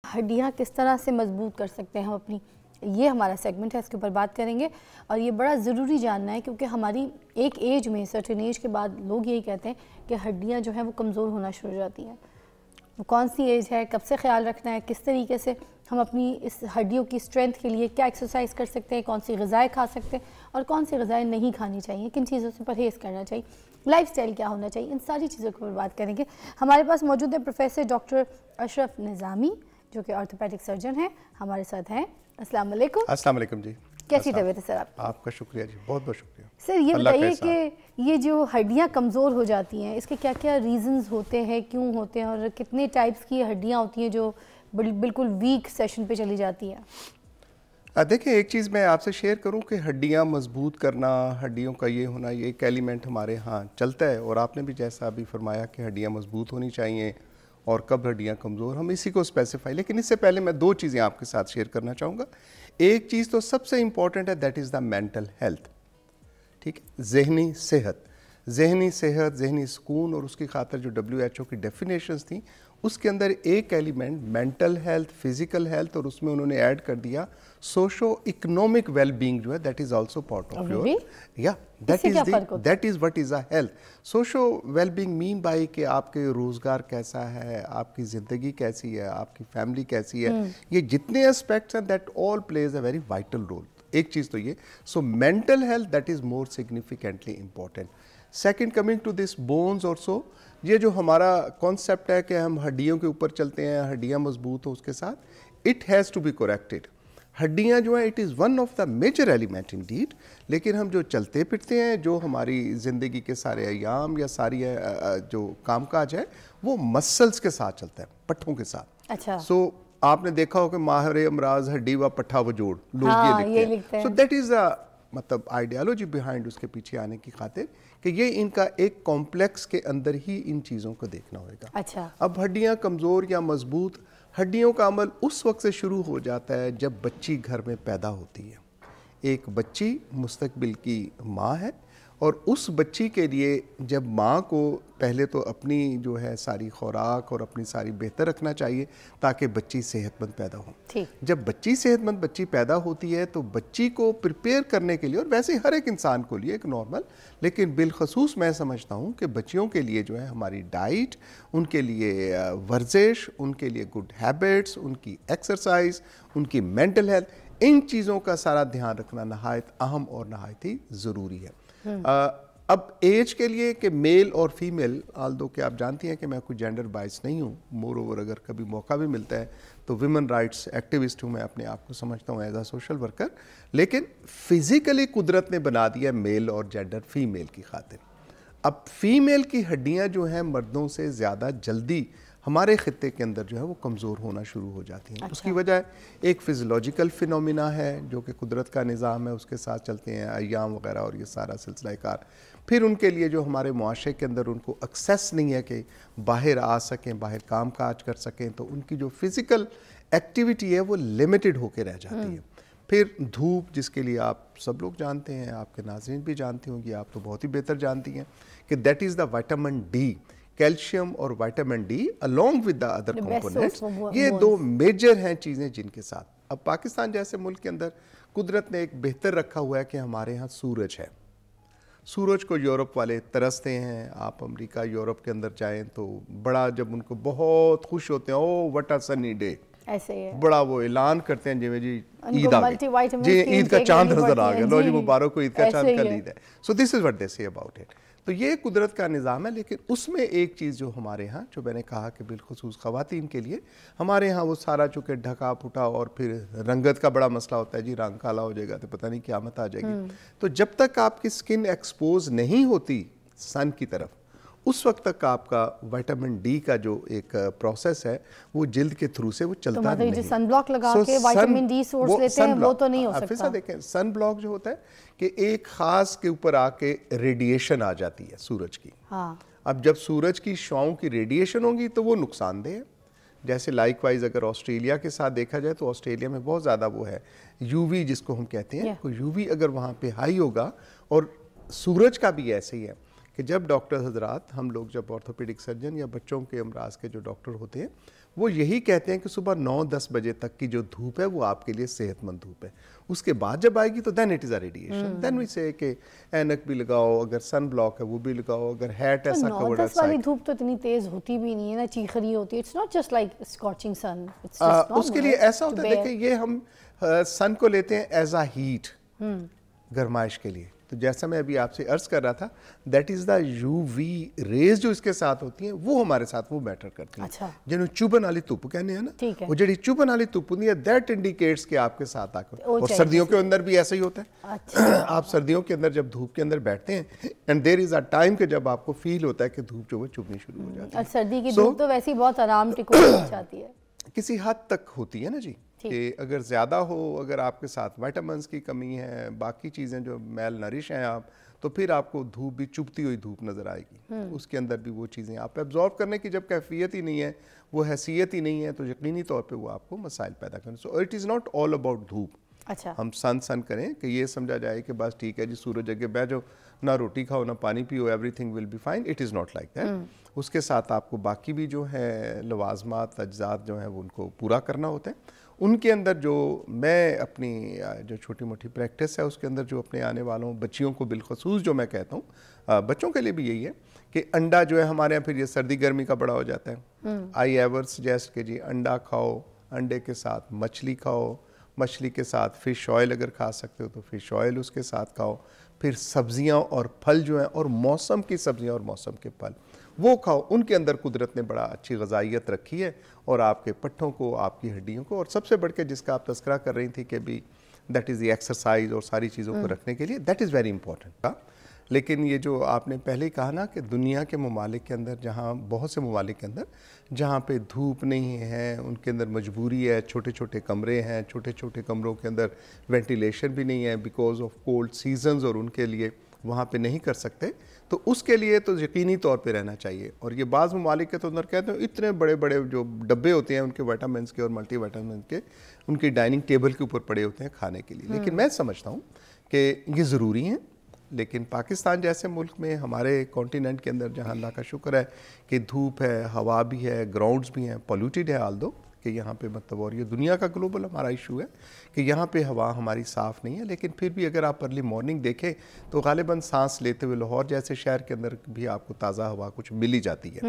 ہڈیاں کس طرح سے مضبوط کر سکتے ہیں ہم اپنی، یہ ہمارا سیگمنٹ ہے، اس کے اوپر بات کریں گے اور یہ بڑا ضروری جاننا ہے کیونکہ ہماری ایک ایج میں سرٹن ایج کے بعد لوگ یہی کہتے ہیں کہ ہڈیاں جو ہیں وہ کمزور ہونا شروع ہو جاتی ہیں۔ وہ کون سی ایج ہے، کب سے خیال رکھنا ہے، کس طریقے سے ہم اپنی اس ہڈیوں کی اسٹرینتھ کے لیے کیا ایکسرسائز کر سکتے ہیں، کون سی غذائیں کھا سکتے ہیں اور کون سی غذائیں نہیں کھانی چاہیے، کن چیزوں سے پرہیز کرنا چاہیے، لائف سٹائل کیا ہونا چاہیے، ان ساری چیزوں کے اوپر بات کریں گے۔ ہمارے پاس موجود ہے پروفیسر ڈاکٹر اشرف نظامی جو کہ آرتھوپیڈک سرجن ہیں، ہمارے ساتھ ہیں۔ السلام علیکم۔ السلام علیکم جی، کیسی طبیعت ہے سر آپ؟ آپ کا شکریہ جی، بہت بہت شکریہ۔ سر یہ بتائیے کہ یہ جو ہڈیاں کمزور ہو جاتی ہیں اس کے کیا کیا ریزنز ہوتے ہیں، کیوں ہوتے ہیں اور کتنے ٹائپس کی ہڈیاں ہوتی ہیں جو بالکل ویک سیشن پہ چلی جاتی ہیں؟ دیکھیں ایک چیز میں آپ سے شیئر کروں کہ ہڈیاں مضبوط کرنا، ہڈیوں کا یہ ہونا، یہ ایک ایلیمنٹ ہمارے ہاں چلتا ہے اور آپ نے بھی جیسا ابھی فرمایا کہ ہڈیاں مضبوط ہونی چاہیے اور کب ہڈیاں کمزور، ہم اسی کو اسپیسیفائی، لیکن اس سے پہلے میں دو چیزیں آپ کے ساتھ شیئر کرنا چاہوں گا۔ ایک چیز تو سب سے امپورٹنٹ ہے، that is the mental health, ٹھیک ہے، ذہنی صحت، ذہنی سکون، اور اس کی خاطر جو WHO کی ڈیفینیشنز تھیں اس کے اندر ایک element mental health, physical health, اور اس میں انہوں نے ایڈ کر دیا سوشو اکنامک ویل بینگ جو ہے that is also part of your, یا that is what is a health. Social well being mean by کہ آپ کے روزگار کیسا ہے، آپ کی زندگی کیسی ہے، آپ کی فیملی کیسی ہے، یہ جتنے اسپیکٹس ہیں that all plays a very vital role. ایک چیز تو یہ، so mental health that is more significantly important. Second coming to this bones اور سو، یہ جو ہمارا کانسیپٹ ہے کہ ہم ہڈیوں کے اوپر چلتے ہیں، ہڈیاں مضبوط ہوں، اس کے ساتھ it has to be corrected. ہڈیاں جو ہیں it is one of the major element in dead, لیکن ہم جو چلتے پھرتے ہیں، جو ہماری زندگی کے سارے ایام یا ساری جو کام کاج ہے وہ مسلس کے ساتھ چلتا ہے، پٹھوں کے ساتھ۔ اچھا، سو آپ نے دیکھا ہو کہ ماہر امراض ہڈی و پٹھا و جوڑ، لوگ یہ لکھتے ہیں۔ سو دیٹ از مطلب آئیڈیالوجی بیہائنڈ اس کے پیچھے آنے کی خاطر کہ یہ ان کا ایک کمپلیکس کے اندر ہی ان چیزوں کو دیکھنا ہوئے گا۔ اچھا، اب ہڈیاں کمزور یا مضبوط، ہڈیوں کا عمل اس وقت سے شروع ہو جاتا ہے جب بچی گھر میں پیدا ہوتی ہے۔ ایک بچی مستقبل کی ماں ہے اور اس بچی کے لیے جب ماں کو پہلے تو اپنی جو ہے ساری خوراک اور اپنی ساری بہتر رکھنا چاہیے تاکہ بچی صحت مند پیدا ہو۔ جب بچی صحت مند بچی پیدا ہوتی ہے تو بچی کو پریپیئر کرنے کے لیے، اور ویسے ہر ایک انسان کو لیے ایک نارمل، لیکن بالخصوص میں سمجھتا ہوں کہ بچیوں کے لیے جو ہے ہماری ڈائٹ، ان کے لیے ورزش، ان کے لیے گڈ ہیبٹس، ان کی ایکسرسائز، ان کی مینٹل ہیلتھ، ان چیزوں کا سارا دھیان رکھنا نہایت اہم اور نہایت ہی ضروری ہے۔ اب ایج کے لیے کہ میل اور فیمیل، آلدو کہ آپ جانتی ہیں کہ میں کوئی جینڈر بائس نہیں ہوں، مور اوور اگر کبھی موقع بھی ملتا ہے تو ویمن رائٹس ایکٹیوسٹ ہوں، میں اپنے آپ کو سمجھتا ہوں ایز اے سوشل ورکر، لیکن فزیکلی قدرت نے بنا دیا میل اور جینڈر فیمیل کی خاطر۔ اب فیمیل کی ہڈیاں جو ہیں مردوں سے زیادہ جلدی ہمارے خطے کے اندر جو ہے وہ کمزور ہونا شروع ہو جاتی ہیں۔ اس کی وجہ ایک فزیولوجیکل فینومینا ہے جو کہ قدرت کا نظام ہے، اس کے ساتھ چلتے ہیں ایام وغیرہ اور یہ سارا سلسلہ کار۔ پھر ان کے لیے جو ہمارے معاشرے کے اندر ان کو ایکسیس نہیں ہے کہ باہر آ سکیں، باہر کام کاج کر سکیں، تو ان کی جو فزیکل ایکٹیویٹی ہے وہ لیمیٹڈ ہو کے رہ جاتی ہے۔ پھر دھوپ، جس کے لیے آپ سب لوگ جانتے ہیں، آپ کے ناظرین بھی جانتے ہوں گی، آپ تو بہت ہی بہتر جانتی ہیں کہ that is the vitamin D, calcium اور vitamin D along with the other components، یہ دو میجر ہیں چیزیں جن کے ساتھ۔ اب پاکستان جیسے ملک کے اندر قدرت نے ایک بہتر رکھا ہوا ہے کہ ہمارے ہاں سورج ہے۔ سورج کو یورپ والے ترستے ہیں، آپ امریکہ یورپ کے اندر جائیں تو بڑا جب ان کو بہت خوش ہوتے ہیں، او وٹ اے سنی ڈے، بڑا وہ اعلان کرتے ہیں جی عید آ گئی، جی عید کا چاند نظر آ گیا، لو جی مبارک کو عید کا چاند کل عید ہے۔ سو دس از وٹ دے سے اباؤٹ اٹ۔ تو یہ قدرت کا نظام ہے، لیکن اس میں ایک چیز جو ہمارے ہاں، جو میں نے کہا کہ بالخصوص خواتین کے لیے ہمارے ہاں وہ سارا چونکہ ڈھکا پھٹا، اور پھر رنگت کا بڑا مسئلہ ہوتا ہے، جی رنگ کالا ہو جائے گا تو پتہ نہیں قیامت آ جائے گی۔ تو جب تک آپ کی سکن ایکسپوز نہیں ہوتی سن کی طرف، اس وقت تک آپ کا وائٹامن ڈی کا جو ایک پروسیس ہے وہ جلد کے تھرو سے وہ چلتا نہیں۔ جو سن بلاک لگا کے وائٹامن ڈی سورس لیتے ہیں وہ تو نہیں ہو سکتا۔ دیکھیں سن بلاک جو ہوتا ہے کہ ایک خاص کے اوپر آ کے ریڈیشن آ جاتی ہے سورج کی۔ اب جب سورج کی شعاؤں کی ریڈیشن ہوگی تو وہ نقصان دہ ہے۔ جیسے لائک وائز اگر آسٹریلیا کے ساتھ دیکھا جائے تو آسٹریلیا میں بہت زیادہ وہ ہے یو وی جس کو ہم کہتے ہیں، یو وی اگر وہاں پہ ہائی ہوگا، اور سورج کا بھی ایسے ہی ہے کہ جب ڈاکٹر حضرات، ہم لوگ جب آرتھوپیڈک سرجن یا بچوں کے امراض کے جو ڈاکٹر ہوتے ہیں، وہ یہی کہتے ہیں کہ صبح 9-10 بجے تک کی جو دھوپ ہے وہ آپ کے لیے صحت مند دھوپ ہے. اس کے بعد جب آئے گی تو then it is a radiation. دین وی سے کہ اینک بھی لگاؤ, اگر سن بلاک ہے وہ بھی لگاؤ, اگر ہیٹ ایسا کورڈ ہے. 9-10 والی دھوپ تو اتنی تیز ہوتی بھی نہیں ہے نا, چیخری ہوتی ہے. اٹس ناٹ جسٹ لائک اسکارچنگ سن. اس کے لیے ایسا ہوتا ہے, دیکھیں یہ ہم سن کو لیتے ہیں ایز اے ہیٹ, گرمائش کے لیے. تو جیسا میں ابھی آپ سے عرض کر رہا تھا, that is the U V rays جو اس کے ساتھ ہوتی ہیں وہ ہمارے ساتھ وہ میٹر کرتی ہیں. جنہوں چوبن والی دھوپ کہنے ہیں نا, وہ جڑی چوبن والی دھوپ ہوتی ہے دیٹ انڈیکیٹس کہ آپ کے ساتھ آ کر. اور سردیوں کے اندر بھی ایسا ہی ہوتا ہے. آپ سردیوں کے اندر جب دھوپ کے اندر بیٹھتے ہیں and there is a time کہ جب آپ کو فیل ہوتا ہے کہ دھوپ جو ہے چبھنی شروع ہو جاتی ہے. اور سردی کی دھوپ تو ویسے ہی بہت آرام ٹکو جاتی ہے, کسی حد تک ہوتی ہے نا جی, کہ اگر زیادہ ہو, اگر آپ کے ساتھ وائٹامنس کی کمی ہے, باقی چیزیں جو میل نرش ہیں آپ, تو پھر آپ کو دھوپ بھی چبھتی ہوئی دھوپ نظر آئے گی. اس کے اندر بھی وہ چیزیں آپ ایبزارب کرنے کی جب کیفیت ہی نہیں ہے, وہ حیثیت ہی نہیں ہے, تو یقینی طور پہ وہ آپ کو مسائل پیدا کریں. So it is not all about دھوپ. ہم سن کریں کہ یہ سمجھا جائے کہ بس ٹھیک ہے جی سورج اگے بیٹھ جاؤ, نہ روٹی کھاؤ نہ پانی پیو, everything will be fine. It is not like that. اس کے ساتھ آپ کو باقی بھی جو ہے لوازمات اجزات جو ہیں وہ ان کو پورا کرنا ہوتا ہے. ان کے اندر جو میں اپنی جو چھوٹی موٹی پریکٹس ہے اس کے اندر جو اپنے آنے والوں بچیوں کو بالخصوص جو میں کہتا ہوں, بچوں کے لیے بھی یہی ہے کہ انڈا جو ہے ہمارے یہاں پھر یہ سردی گرمی کا بڑا ہو جاتا ہے. آئی ایور سجیسٹ کہ جی انڈا کھاؤ, انڈے کے ساتھ مچھلی کھاؤ, مچھلی کے ساتھ فش آئل اگر کھا سکتے ہو تو فش آئل اس کے ساتھ کھاؤ. پھر سبزیاں اور پھل جو ہیں, اور موسم کی سبزیاں اور موسم کے پھل وہ کھاؤ. ان کے اندر قدرت نے بڑا اچھی غذائیت رکھی ہے, اور آپ کے پٹھوں کو, آپ کی ہڈیوں کو, اور سب سے بڑھ کے جس کا آپ تذکرہ کر رہی تھی کہ بھی دیٹ از دی ایکسرسائز اور ساری چیزوں کو رکھنے کے لیے, دیٹ از ویری امپورٹنٹ. لیکن یہ جو آپ نے پہلے ہی کہا نا کہ دنیا کے ممالک کے اندر, جہاں بہت سے ممالک کے اندر جہاں پہ دھوپ نہیں ہے, ان کے اندر مجبوری ہے, چھوٹے چھوٹے کمرے ہیں, چھوٹے چھوٹے کمروں کے اندر وینٹیلیشن بھی نہیں ہے بیکاز آف کولڈ سیزنز, اور ان کے لیے وہاں پہ نہیں کر سکتے, تو اس کے لیے تو یقینی طور پہ رہنا چاہیے. اور یہ بعض ممالک کے تو اندر کہتے ہیں اتنے بڑے بڑے جو ڈبے ہوتے ہیں ان کے وائٹامنس کے اور ملٹی وائٹامنس کے, ان کی ڈائننگ ٹیبل کے اوپر پڑے ہوتے ہیں کھانے کے لیے. لیکن میں سمجھتا ہوں کہ یہ ضروری ہیں. لیکن پاکستان جیسے ملک میں, ہمارے کانٹیننٹ کے اندر جہاں اللہ کا شکر ہے کہ دھوپ ہے, ہوا بھی ہے, گراؤنڈز بھی ہیں, پولیوٹیڈ ہے آل دو کہ یہاں پہ مطلب, اور یہ دنیا کا گلوبل ہمارا ایشو ہے کہ یہاں پہ ہوا ہماری صاف نہیں ہے. لیکن پھر بھی اگر آپ ارلی مارننگ دیکھیں تو غالباً سانس لیتے ہوئے لاہور جیسے شہر کے اندر بھی آپ کو تازہ ہوا کچھ مل ہی جاتی ہے.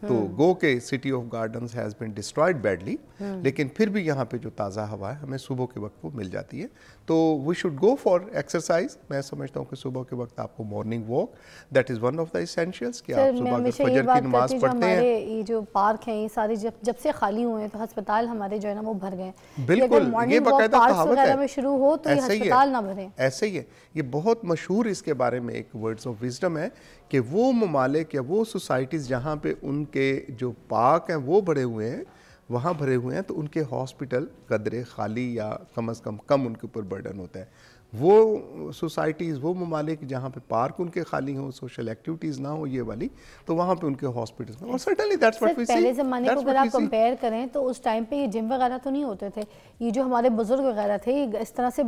تو گو کہ city of gardens has been destroyed badly, لیکن پھر بھی یہاں پہ جو تازہ ہوا ہے ہمیں صبح کے وقت وہ مل جاتی ہے. تو we should go for exercise. میں سمجھتا ہوں کہ صبح کے وقت آپ کو morning walk, that is one of the essentials کہ آپ صبح اگر فجر کی نماز پڑھتے ہیں. یہ جو پارک ہیں یہ سارے جب سے خالی ہوئے ہیں تو ہسپتال ہمارے جو ہے نا وہ بھر گئے ہیں. بالکل, یہ باقاعدہ کہاوت ہے, میں شروع ہو تو یہ ہسپتال نہ بھریں. ایسے ہی ہے. یہ بہت مشہور اس کے بارے میں ایک ورڈز آف وزڈم ہے کہ وہ ممالک یا وہ سوسائٹیز جہاں پہ ان کے جو پارک ہیں وہ بڑے ہوئے ہیں, وہاں بھرے ہوئے ہیں, تو ان کے ہاسپٹل قدرے خالی یا کم از کم ان کے اوپر برڈن ہوتا ہے. وہ سوسائٹیز, وہ ممالک جہاں پہ پارک ان کے خالی ہوں, سوشل ایکٹیویٹیز نہ ہوں یہ والی, تو وہاں پہ ان کے ہاسپٹلز میں. اور سرٹنلی دیٹس واٹ وی سی. پہلے زمانے کو اگر آپ کمپیئر کریں تو اس ٹائم پہ یہ جم وغیرہ تو نہیں ہوتے تھے. یہ جو ہمارے بزرگ وغیرہ تھے یہ اس طرح سے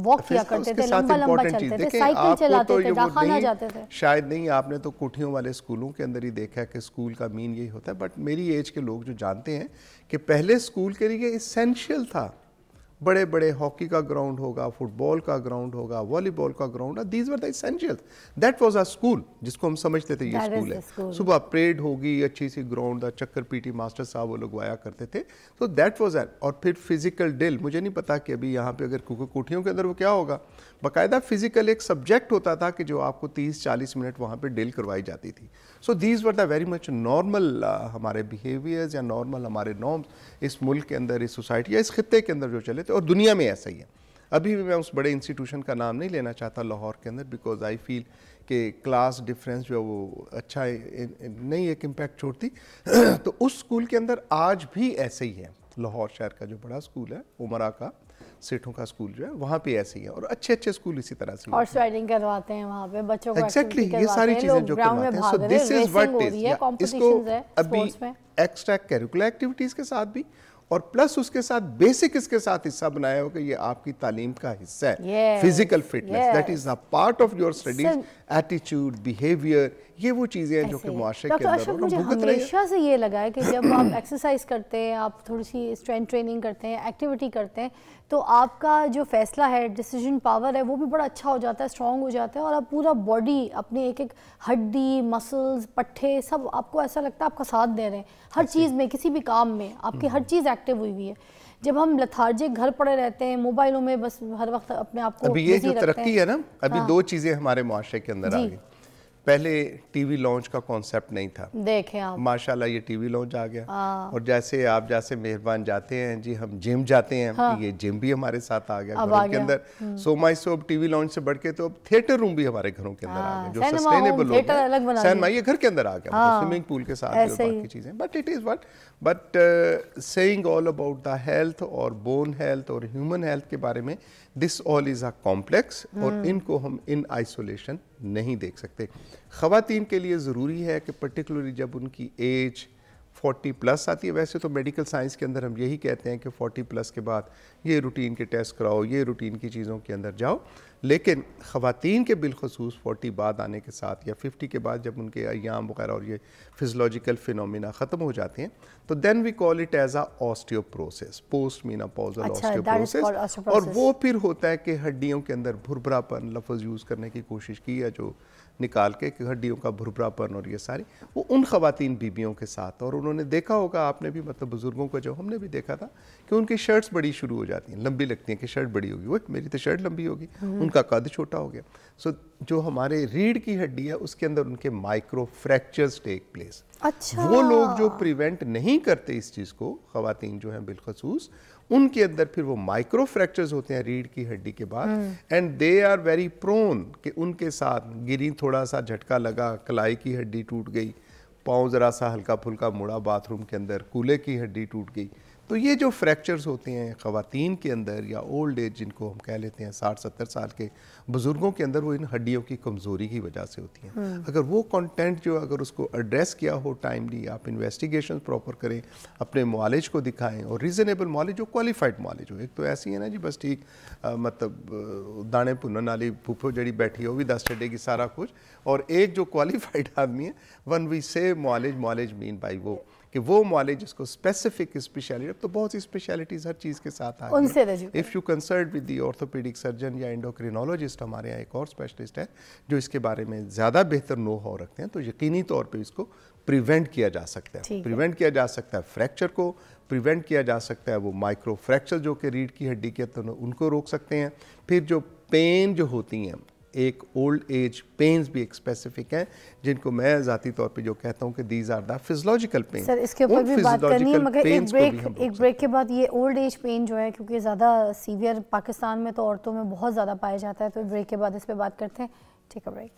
واک کیا کرتے تھے, لمبا لمبا چلتے تھے, سائیکل چلاتے تھے, ڈاکخانہ جاتے تھے. شاید نہیں, آپ نے تو کوٹھیوں والے اسکولوں کے اندر ہی دیکھا ہے کہ اسکول کا مین یہی ہوتا ہے. بٹ میری ایج کے لوگ جو جانتے ہیں کہ پہلے اسکول کے لیے اسینشیل تھا, بڑے بڑے ہاکی کا گراؤنڈ ہوگا, فٹ بال کا گراؤنڈ ہوگا, والی بال کا ground, these were the essentials. That was a school جس کو ہم سمجھتے تھے یہ اسکول ہے. صبح پریڈ ہوگی, اچھی سی گراؤنڈ, دا چکر پی ٹی ماسٹر صاحب وہ لگوایا کرتے تھے. تو دیٹ واز ایٹ. اور پھر فزیکل ڈرل, مجھے نہیں پتا کہ ابھی یہاں پہ اگر کوٹھیوں کے اندر وہ کیا ہوگا, باقاعدہ فزیکل ایک سبجیکٹ ہوتا تھا کہ جو آپ کو 30-40 منٹ وہاں پہ ڈرل کروائی جاتی تھی. So these were the very much normal ہمارے بیہیویئرز یا نارمل ہمارے نارمز اس ملک کے اندر, اس سوسائٹی یا اس خطے کے اندر جو چلے تھے, اور دنیا میں ایسا ہی ہے. ابھی بھی میں اس بڑے انسٹیٹیوشن کا نام نہیں لینا چاہتا لاہور کے اندر, بیکاز آئی فیل کہ کلاس ڈفرینس جو ہے وہ اچھا نہیں ایک امپیکٹ چھوڑتی. تو اس اسکول کے اندر آج بھی ایسے ہی ہے. لاہور شہر کا جو بڑا اسکول ہے, عمرہ کا سیٹھوں کا اسکول جو ہے, وہاں پہ ایسے ہی ہے. اور اچھے اچھے اسکول اسی طرح سے ہارس رائڈنگ کرواتے ہیں وہاں پہ بچوں کو, ایگزیکٹلی یہ ساری چیزیں جو کرواتے ہیں. سو دس از وٹ از. اس کو ابھی ایکسٹرا کیریکولر ایکٹیویٹیز کے ساتھ بھی, اور پلس اس کے ساتھ بیسک اس کے ساتھ حصہ بنایا ہو کہ یہ آپ کی تعلیم کا حصہ ہے. Physical fitness, that is a part of your studies, ایٹیچیوڈ, بیہیویئر, یہ وہ چیزیں ہیں جو کہ معاشرے کے ڈاکٹر اندر اشرف مجھے ہمیشہ سے یہ لگا ہے کہ جب آپ ایکسرسائز کرتے ہیں, آپ تھوڑی سی اسٹرینتھ ٹریننگ کرتے ہیں, ایکٹیویٹی کرتے ہیں, تو آپ کا جو فیصلہ ہے, ڈیسیجن پاور ہے, وہ بھی بڑا اچھا ہو جاتا ہے, اسٹرانگ ہو جاتا ہے, اور آپ پورا باڈی اپنے ایک ایک ہڈی, مسلز, پٹھے سب آپ کو ایسا لگتا ہے آپ کا ساتھ دے رہے ہیں ہر چیز میں, کسی بھی کام میں آپ کی ہر چیز ایکٹیو ہوئی ہوئی ہے. جب ہم لتھارجک گھر پڑے رہتے ہیں, موبائلوں میں بس ہر وقت اپنے آپ کو ابھی یہ جو ترقی ہے نا, ابھی دو چیزیں ہمارے معاشرے کے اندر آ گئی. پہلے ٹی وی لانچ کا کانسیپٹ نہیں تھا, دیکھیں آپ ماشاءاللہ یہ ٹی وی لانچ آ گیا. اور جیسے آپ جیسے مہربان جاتے ہیں جی, ہم جم جاتے ہیں, یہ جم بھی ہمارے ساتھ آ گیا گھروں کے اندر. سو مائی سو اب ٹی وی لانچ سے بڑھ کے تو اب تھیٹر روم بھی ہمارے گھروں کے اندر آ گئے, جو سسٹینیبل ہو گئے. سینما یہ گھر کے اندر آ گیا, سوئمنگ پول کے ساتھ اور باقی چیزیں. But it is what but seeing all about the health اور بون ہیلتھ اور ہیومن ہیلتھ کے بارے میں, دس آل از اے کمپلیکس, اور ان کو ہم ان آئسولیشن نہیں دیکھ سکتے. خواتین کے لیے ضروری ہے کہ پرٹیکولرلی جب ان کی ایج 40 پلس آتی ہے, ویسے تو میڈیکل سائنس کے اندر ہم یہی کہتے ہیں کہ 40 پلس کے بعد یہ روٹین کے ٹیسٹ کراؤ, یہ روٹین کی چیزوں کے اندر جاؤ. لیکن خواتین کے بالخصوص 40 بعد آنے کے ساتھ یا 50 کے بعد جب ان کے ایام وغیرہ اور یہ فزیولوجیکل فینومینا ختم ہو جاتے ہیں, تو then we call it as a osteoporosis, post menopausal osteoporosis. اور وہ پھر ہوتا ہے کہ ہڈیوں کے اندر بھربھراپن, لفظ یوز کرنے کی کوشش کی ہے جو نکال کے کہ ہڈیوں کا بھربھراپن اور یہ ساری, وہ ان خواتین بیبیوں کے ساتھ. اور انہوں نے دیکھا ہوگا, آپ نے بھی, مطلب بزرگوں کو جو ہم نے بھی دیکھا تھا, کہ ان کی شرٹس بڑی شروع ہو جاتی ہیں, لمبی لگتی ہیں کہ شرٹ بڑی ہوگی, وہ میری تو شرٹ لمبی ہوگی, ان کا قد چھوٹا ہو گیا. سو جو ہمارے ریڑھ کی ہڈی ہے اس کے اندر ان کے مائکرو فریکچرز ٹیک پلیس. وہ لوگ جو پریونٹ نہیں کرتے اس چیز کو, خواتین جو ہیں بالخصوص, ان کے اندر پھر وہ مائکرو فریکچرز ہوتے ہیں ریڑھ کی ہڈی کے بعد, اینڈ دے آر ویری پرون کہ ان کے ساتھ گری, تھوڑا سا جھٹکا لگا, کلائی کی ہڈی ٹوٹ گئی, پاؤں ذرا سا ہلکا پھلکا مڑا باتھ روم کے اندر, کولے کی ہڈی ٹوٹ گئی. تو یہ جو فریکچرز ہوتے ہیں خواتین کے اندر, یا اولڈ ایج جن کو ہم کہہ لیتے ہیں 60-70 سال کے بزرگوں کے اندر, وہ ان ہڈیوں کی کمزوری کی وجہ سے ہوتی ہیں. اگر وہ کنٹینٹ جو اگر اس کو ایڈریس کیا ہو ٹائملی, آپ انویسٹیگیشن پراپر کریں, اپنے معالج کو دکھائیں, اور ریزنیبل معالج جو کوالیفائڈ معالج ہو. ایک تو ایسی ہے نا جی بس ٹھیک مطلب دانے بھنن والی پھوپھو جڑی بیٹھی ہو بھی دس چڑے گی سارا کچھ, اور ایک جو کوالیفائڈ آدمی ہے, ون وی سے معالج مین بائی وہ کہ وہ معالج جس کو اسپیسیفک اسپیشلٹی. اب تو بہت سی اسپیشلٹیز ہر چیز کے ساتھ آ گئی ہیں. If you consult with the orthopaedic surgeon یا انڈوکرینولوجسٹ, ہمارے یہاں ایک اور اسپیشلسٹ ہے جو اس کے بارے میں زیادہ بہتر نو ہاؤ رکھتے ہیں, تو یقینی طور پہ اس کو پریونٹ کیا جا سکتا ہے. پریونٹ کیا جا سکتا ہے فریکچر کو, پریونٹ کیا جا سکتا ہے وہ مائکرو فریکچر جو کہ ریڑھ کی ہڈی کے ان کو روک سکتے ہیں. پھر جو پین جو ہوتی ہیں, ایک اولڈ ایج پینز بھی ایک اسپیسیفک ہیں جن کو میں ذاتی طور پہ جو کہتا ہوں کہ these are the physiological pain. Sir اس کے اوپر بھی بات کرنی ہے, مگر ایک بریک کے بعد یہ اولڈ ایج پین جو ہے کیونکہ زیادہ سیویئر پاکستان میں تو عورتوں میں بہت زیادہ پایا جاتا ہے, تو بریک کے بعد اس پہ بات کرتے ہیں. ٹیک اے بریک.